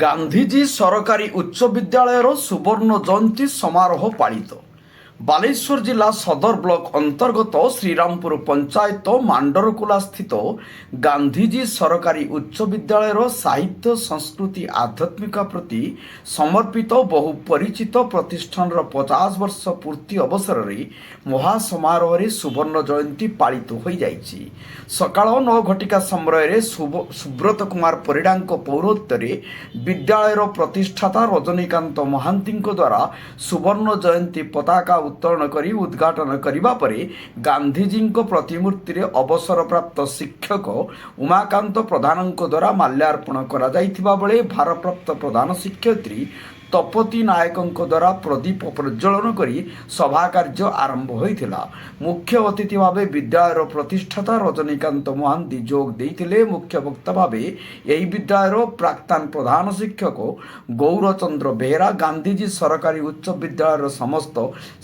ଗାନ୍ଧିଜୀ ସରକାରୀ ଉଚ୍ଚ ବିଦ୍ୟାଳୟର ସୁବର୍ଣ୍ଣ ଜୟନ୍ତୀ ସମାରୋହ ପାଳିତ। ବାଲେଶ୍ୱର ଜିଲ୍ଲା ସଦର ବ୍ଲକ ଅନ୍ତର୍ଗତ ଶ୍ରୀରାମପୁର ପଞ୍ଚାୟତ ମାଣ୍ଡରକୁଲା ସ୍ଥିତ ଗାନ୍ଧିଜୀ ସରକାରୀ ଉଚ୍ଚ ବିଦ୍ୟାଳୟର ସାହିତ୍ୟ ସଂସ୍କୃତି ଆଧ୍ୟାତ୍ମିକ ପ୍ରତି ସମର୍ପିତ ବହୁ ପରିଚିତ ପ୍ରତିଷ୍ଠାନର 50 ବର୍ଷ ପୂର୍ତ୍ତି ଅବସରରେ ମହାସମାରୋହରେ ସୁବର୍ଣ୍ଣ ଜୟନ୍ତୀ ପାଳିତ ହୋଇଯାଇଛି। ସକାଳ 9 ଘଟିକା ସମୟରେ ସୁବ୍ରତ କୁମାର ପରିଡ଼ାଙ୍କ ପୌରୋହିତ୍ୟରେ ବିଦ୍ୟାଳୟର ପ୍ରତିଷ୍ଠାତା ରଜନୀକାନ୍ତ ମହାନ୍ତିଙ୍କ ଦ୍ୱାରା ସୁବର୍ଣ୍ଣ ଜୟନ୍ତୀ ପତାକା ଉତ୍ତୋଳନ କରି ଉଦ୍ଘାଟନ କରିବା ପରେ ଗାନ୍ଧିଜୀଙ୍କ ପ୍ରତିମୂର୍ତ୍ତିରେ ଅବସରପ୍ରାପ୍ତ ଶିକ୍ଷକ ଉମାକାନ୍ତ ପ୍ରଧାନଙ୍କ ଦ୍ୱାରା ମାଲ୍ୟାର୍ପଣ କରାଯାଇଥିବା ବେଳେ ଭାରପ୍ରାପ୍ତ ପ୍ରଧାନ ଶିକ୍ଷୟିତ୍ରୀ ତପତୀ ନାୟକଙ୍କ ଦ୍ୱାରା ପ୍ରଦୀପ ପ୍ରଜ୍ୱଳନ କରି ସଭା କାର୍ଯ୍ୟ ଆରମ୍ଭ ହୋଇଥିଲା। ମୁଖ୍ୟ ଅତିଥି ଭାବେ ବିଦ୍ୟାଳୟର ପ୍ରତିଷ୍ଠାତା ରଜନୀକାନ୍ତ ମହାନ୍ତି ଯୋଗ ଦେଇଥିଲେ। ମୁଖ୍ୟ ବକ୍ତା ଭାବେ ଏହି ବିଦ୍ୟାଳୟର ପ୍ରାକ୍ତନ ପ୍ରଧାନ ଶିକ୍ଷକ ଗୌରଚନ୍ଦ୍ର ବେହେରା ଗାନ୍ଧିଜୀ ସରକାରୀ ଉଚ୍ଚ ବିଦ୍ୟାଳୟର ସମସ୍ତ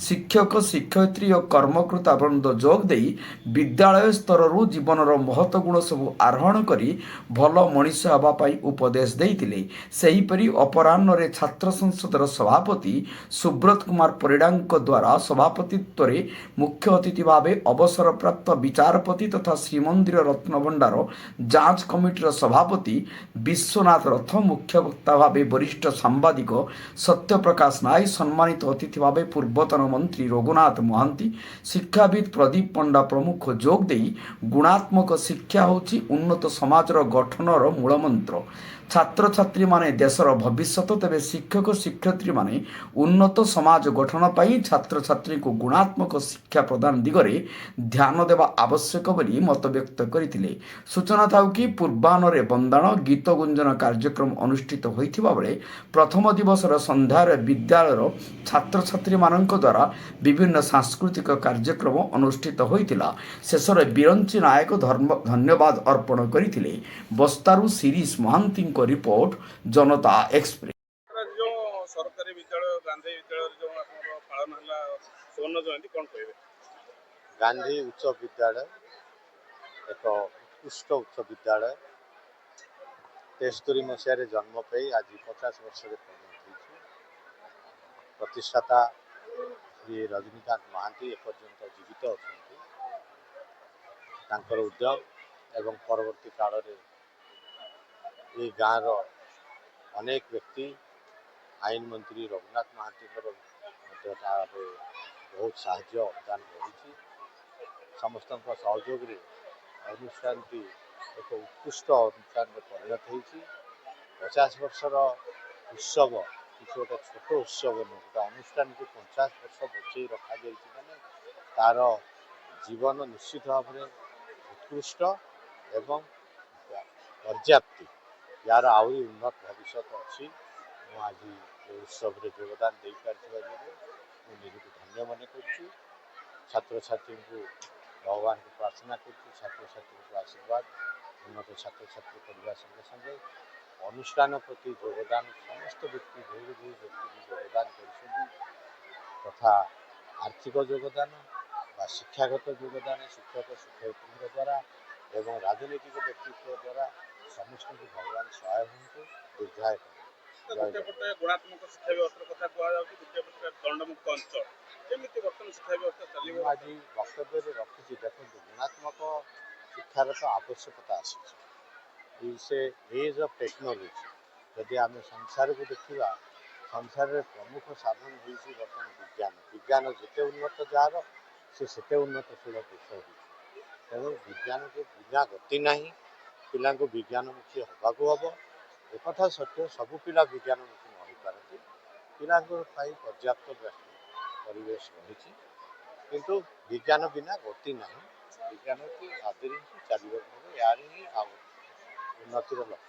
ଶିକ୍ଷକ ଶିକ୍ଷୟିତ୍ରୀ ଓ କର୍ମକର୍ତ୍ତା ବୃନ୍ଦ ଯୋଗ ଦେଇ ବିଦ୍ୟାଳୟ ସ୍ତରରୁ ଜୀବନର ମହତ ଗୁଣ ସବୁ ଆରୋହଣ କରି ଭଲ ମଣିଷ ହେବା ପାଇଁ ଉପଦେଶ ଦେଇଥିଲେ। ସେହିପରି ଅପରାହ୍ନରେ ଛାତ୍ର ସଂସଦର ସଭାପତି ସୁବ୍ରତ କୁମାର ପରିଡ଼ାଙ୍କ ଦ୍ୱାରା ସଭାପତିତ୍ୱରେ ମୁଖ୍ୟ ଅତିଥି ଭାବେ ଅବସରପ୍ରାପ୍ତ ବିଚାରପତି ତଥା ଶ୍ରୀମନ୍ଦିର ରତ୍ନଭଣ୍ଡାର ଯାଞ୍ଚ କମିଟିର ସଭାପତି ବିଶ୍ୱନାଥ ରଥ, ମୁଖ୍ୟ ବକ୍ତା ଭାବେ ବରିଷ୍ଠ ସାମ୍ବାଦିକ ସତ୍ୟପ୍ରକାଶ ନାୟକ, ସମ୍ମାନିତ ଅତିଥି ଭାବେ ପୂର୍ବତନ ମନ୍ତ୍ରୀ ରଘୁନାଥ ମହାନ୍ତି, ଶିକ୍ଷାବିତ୍ ପ୍ରଦୀପ ପଣ୍ଡା ପ୍ରମୁଖ ଯୋଗ ଦେଇ ଗୁଣାତ୍ମକ ଶିକ୍ଷା ହେଉଛି ଉନ୍ନତ ସମାଜର ଗଠନର ମୂଳମନ୍ତ୍ର। ଛାତ୍ରଛାତ୍ରୀମାନେ ଦେଶର ଭବିଷ୍ୟତ, ତେବେ ଶିକ୍ଷକ ଶିକ୍ଷୟିତ୍ରୀମାନେ ଉନ୍ନତ ସମାଜ ଗଠନ ପାଇଁ ଛାତ୍ରଛାତ୍ରୀଙ୍କୁ ଗୁଣାତ୍ମକ ଶିକ୍ଷା ପ୍ରଦାନ ଦିଗରେ ଧ୍ୟାନ ଦେବା ଆବଶ୍ୟକ ବୋଲି ମତବ୍ୟକ୍ତ କରିଥିଲେ। ସୂଚନା ଥାଉ କି ପୂର୍ବାହ୍ନରେ ବନ୍ଦାଣ ଗୀତ ଗୁଞ୍ଜନ କାର୍ଯ୍ୟକ୍ରମ ଅନୁଷ୍ଠିତ ହୋଇଥିବା ବେଳେ ପ୍ରଥମ ଦିବସର ସନ୍ଧ୍ୟାରେ ବିଦ୍ୟାଳୟର ଛାତ୍ରଛାତ୍ରୀମାନଙ୍କ ଦ୍ୱାରା ବିଭିନ୍ନ ସାଂସ୍କୃତିକ କାର୍ଯ୍ୟକ୍ରମ ଅନୁଷ୍ଠିତ ହୋଇଥିଲା। ଶେଷରେ ବିରଞ୍ଚି ନାୟକ ଧନ୍ୟବାଦ ଅର୍ପଣ କରିଥିଲେ। ବସ୍ତାରୁ ଶିରୀଷ ମହାନ୍ତିଙ୍କ ରିପୋର୍ଟ, ଜନତା ଏକ୍ସପ୍ରେସ। ସରକାରୀ ବିଦ୍ୟାଳୟ ଗାନ୍ଧୀ ବିଦ୍ୟାଳୟରେ ଯେଉଁ ଆମର ପାଳନ ହେଲା ସୁବର୍ଣ୍ଣ ଜୟନ୍ତୀ, କ'ଣ କହିବେ? ଗାନ୍ଧୀ ଉଚ୍ଚ ବିଦ୍ୟାଳୟ ଏକ ଉତ୍କୃଷ୍ଟ ଉଚ୍ଚ ବିଦ୍ୟାଳୟ। 73 ମସିହାରେ ଜନ୍ମ ପାଇ ଆଜି 50 ବର୍ଷରେ ପରିଣତ ହୋଇଛି। ପ୍ରତିଷ୍ଠାତା ଶ୍ରୀ ରଜନୀକାନ୍ତ ମହାନ୍ତି ଏପର୍ଯ୍ୟନ୍ତ ଜୀବିତ ଅଛନ୍ତି। ତାଙ୍କର ଉଦ୍ୟମ ଏବଂ ପରବର୍ତ୍ତୀ କାଳରେ ଏହି ଗାଁର ଅନେକ ବ୍ୟକ୍ତି, ଆଇନ ମନ୍ତ୍ରୀ ରଘୁନାଥ ମହାନ୍ତିଙ୍କର ମଧ୍ୟ ତାରେ ବହୁତ ସାହାଯ୍ୟ ଅବଦାନ ରହିଛି। ସମସ୍ତଙ୍କ ସହଯୋଗରେ ଅନୁଷ୍ଠାନଟି ଏକ ଉତ୍କୃଷ୍ଟ ଅନୁଷ୍ଠାନରେ ପରିଣତ ହୋଇଛି। 50 ବର୍ଷର ଉତ୍ସବ କିଛି ଗୋଟେ ଛୋଟ ଉତ୍ସବ ନୁହେଁ। ଗୋଟେ ଅନୁଷ୍ଠାନକୁ 50 ବର୍ଷ ବଞ୍ଚେଇ ରଖାଯାଇଛି ମାନେ ତାର ଜୀବନ ନିଶ୍ଚିତ ଭାବରେ ଉତ୍କୃଷ୍ଟ ଏବଂ ପର୍ଯ୍ୟାପ୍ତି, यार आहुରି ଉନ୍ନତ ଭବିଷ୍ୟତ ଅଛି। ମୁଁ ଆଜି ଏ ଉତ୍ସବରେ ଯୋଗଦାନ ଦେଇପାରିଥିବା ଯୋଗୁଁ ମୁଁ ନିଜକୁ ଧନ୍ୟ ମନେ କରୁଛି। ଛାତ୍ରଛାତ୍ରୀଙ୍କୁ ଭଗବାନଙ୍କୁ ପ୍ରାର୍ଥନା କରୁଛି, ଛାତ୍ରଛାତ୍ରୀଙ୍କୁ ଆଶୀର୍ବାଦ, ଉନ୍ନତ ଛାତ୍ରଛାତ୍ରୀ କରିବା ସଙ୍ଗେ ସଙ୍ଗେ ଅନୁଷ୍ଠାନ ପ୍ରତି ଯୋଗଦାନ ସମସ୍ତ ବ୍ୟକ୍ତି ବହୁ ବ୍ୟକ୍ତି ଯୋଗଦାନ କରିଛନ୍ତି, ତଥା ଆର୍ଥିକ ଯୋଗଦାନ ବା ଶିକ୍ଷାଗତ ଯୋଗଦାନ ଶିକ୍ଷକ ଶିକ୍ଷୟିତ୍ରୀଙ୍କ ଦ୍ୱାରା ଏବଂ ରାଜନୈତିକ ବ୍ୟକ୍ତିତ୍ୱ ଦ୍ୱାରା ସମସ୍ତଙ୍କୁ ଭଗବାନ ସହାୟ ହୁଅନ୍ତୁ, ଦୀର୍ଘାୟୁ ଗୋଟିଏ ପଟେ ଗୁଣାତ୍ମକ ଶିକ୍ଷା ବ୍ୟବସ୍ଥାର କଥା କୁହାଯାଉଛି, ଗୋଟିଏ ପଟେ ଦଣ୍ଡମୁକ୍ତ ଅଞ୍ଚଳ, କେମିତି ବର୍ତ୍ତମାନ ଶିକ୍ଷା ବ୍ୟବସ୍ଥା ଚାଲିବ? ମୁଁ ଆଜି ବକ୍ତବ୍ୟରେ ରଖିଛି, ଦେଖନ୍ତୁ ଗୁଣାତ୍ମକ ଶିକ୍ଷାର ତ ଆବଶ୍ୟକତା ଆସିଛି। ସେ ଏଜ୍ ଅଫ୍ ଟେକ୍ନୋଲୋଜି, ଯଦି ଆମେ ସଂସାରକୁ ଦେଖିବା, ସଂସାରରେ ପ୍ରମୁଖ ସାଧନ ହେଉଛି ବର୍ତ୍ତମାନ ବିଜ୍ଞାନ। ବିଜ୍ଞାନ ଯେତେ ଉନ୍ନତ ଯାହାର ସେ ସେତେ ଉନ୍ନତଶୀଳ ଦେଶ ହେଉଛି। ତେଣୁ ବିଜ୍ଞାନକୁ ବିନା ଗତି ନାହିଁ, ପିଲାଙ୍କୁ ବିଜ୍ଞାନମୁଖୀ ହେବାକୁ ହେବ। ଏକଥା ସତ୍ୟ, ସବୁ ପିଲା ବିଜ୍ଞାନମୁଖୀ ନ ହୋଇପାରନ୍ତି, ପିଲାଙ୍କ ପାଇଁ ପର୍ଯ୍ୟାପ୍ତ ପରିବେଶ ରହିଛି, କିନ୍ତୁ ବିଜ୍ଞାନ ବିନା ଗତି ନାହିଁ। ବିଜ୍ଞାନକୁ ଆଦରି ଚାଲିବାକୁ ହେବ, ଏହାର ହିଁ ଆଉ ଉନ୍ନତିର ଲକ୍ଷ୍ୟ।